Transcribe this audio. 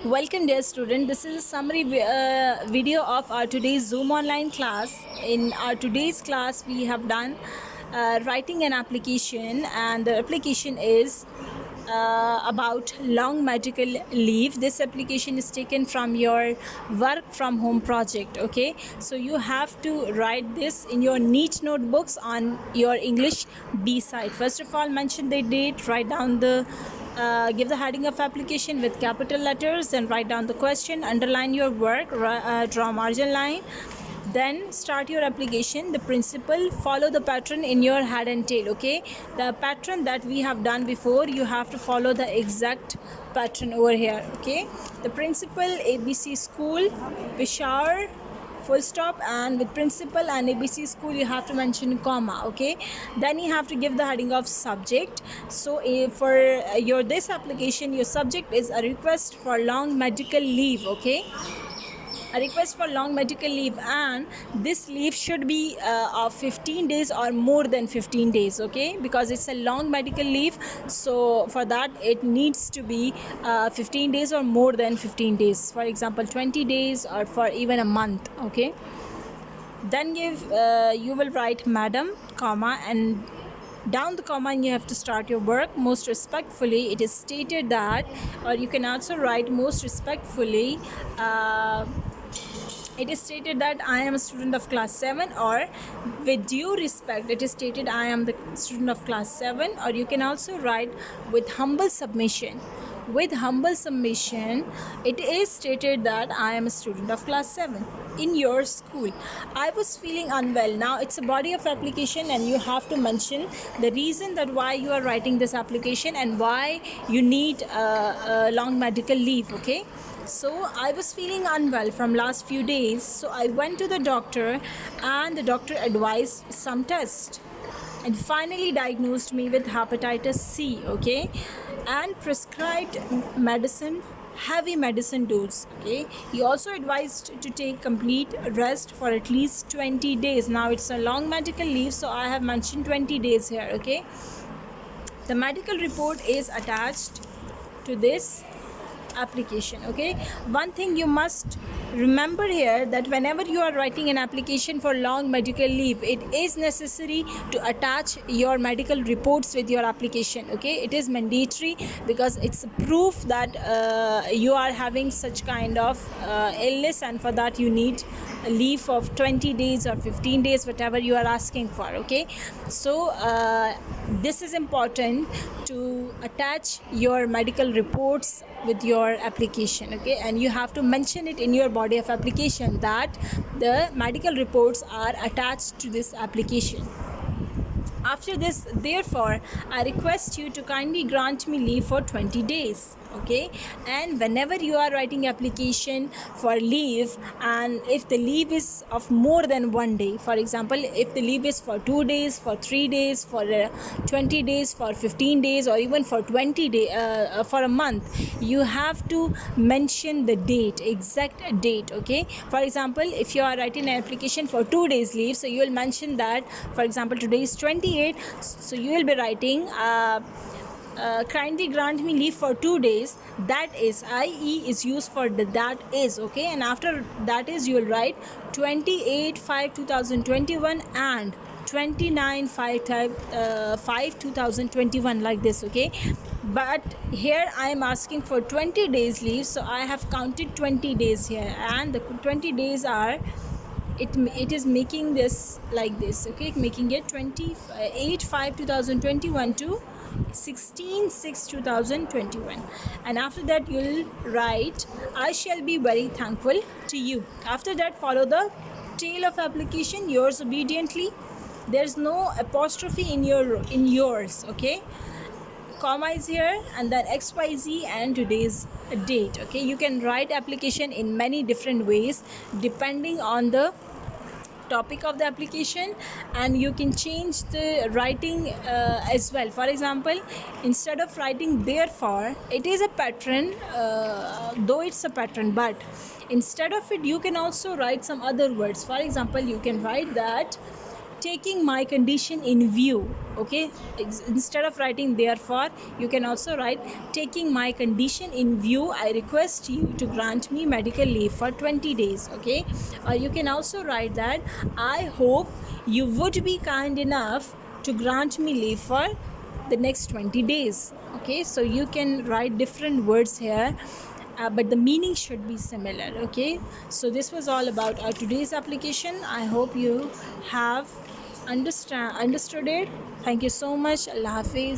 Welcome dear student. This is a summary video of our today's Zoom online class. In our today's class we have done writing an application, and the application is about long medical leave. This application is taken from your work from home project. Okay, so you have to write this in your neat notebooks on your English B side. First of all, mention the date, write down the give the heading of application with capital letters, then write down the question, underline your work, draw margin line, then start your application. The principle, follow the pattern in your head and tail. Okay, the pattern that we have done before, you have to follow the exact pattern over here. Okay, the principle, ABC school, Peshawar, full stop, and with principal and ABC school you have to mention comma. Okay, then you have to give the heading of subject. So for your this application, your subject is a request for long medical leave. Okay, a request for long medical leave, and this leave should be of 15 days or more than 15 days. Okay, because it's a long medical leave, so for that it needs to be 15 days or more than 15 days, for example 20 days or for even a month. Okay, then you will write madam comma, and down the comma and you have to start your work. Most respectfully, it is stated that, or you can also write most respectfully, it is stated that I am a student of class 7, or with due respect it is stated I am the student of class 7, or you can also write with humble submission. With humble submission, it is stated that I am a student of class 7 in your school. I was feeling unwell. Now it's a body of application and you have to mention the reason that why you are writing this application and why you need a long medical leave. Okay, so I was feeling unwell from last few days, so I went to the doctor and the doctor advised some test and finally diagnosed me with hepatitis C. Okay, and prescribed medicine, heavy medicine dose. Okay, he also advised to take complete rest for at least 20 days. Now it's a long medical leave, so I have mentioned 20 days here. Okay, the medical report is attached to this application. Okay, one thing you must remember here, that whenever you are writing an application for long medical leave, it is necessary to attach your medical reports with your application. Okay, it is mandatory because it's proof that you are having such kind of illness, and for that you need a leave of 20 days or 15 days, whatever you are asking for. Okay, so this is important to attach your medical reports with your application. Okay, and you have to mention it in your body of application that the medical reports are attached to this application. After this, therefore, I request you to kindly grant me leave for 20 days. Okay, and whenever you are writing application for leave, and if the leave is of more than one day, for example if the leave is for 2 days, for 3 days, for 20 days, for 15 days, or even for 20 days, for a month, you have to mention the date, exact date. Okay, for example if you are writing an application for 2 days leave, so you will mention that, for example today is 28, so you will be writing kindly grant me leave for 2 days. That is, IE is used for the that is. Okay, and after that is you will write 28/5/2021 and 29/5/2021, like this. Okay, but here I am asking for 20 days leave, so I have counted 20 days here, and the 20 days are, it is making this like this. Okay, making it 28/5/2021 to 16/6/2021, and after that you'll write I shall be very thankful to you. After that follow the tail of application, yours obediently. There's no apostrophe in yours. Okay, comma is here, and then XYZ and today's date. Okay, you can write application in many different ways depending on the topic of the application, and you can change the writing as well. For example, instead of writing therefore, it is a pattern, though it's a pattern, but instead of it you can also write some other words. For example, you can write that taking my condition in view. Okay, instead of writing therefore, you can also write taking my condition in view, I request you to grant me medical leave for 20 days. Okay, or you can also write that I hope you would be kind enough to grant me leave for the next 20 days. Okay, so you can write different words here, but the meaning should be similar. Okay, so this was all about our today's application. I hope you have understood it. Thank you so much. Allah Hafiz.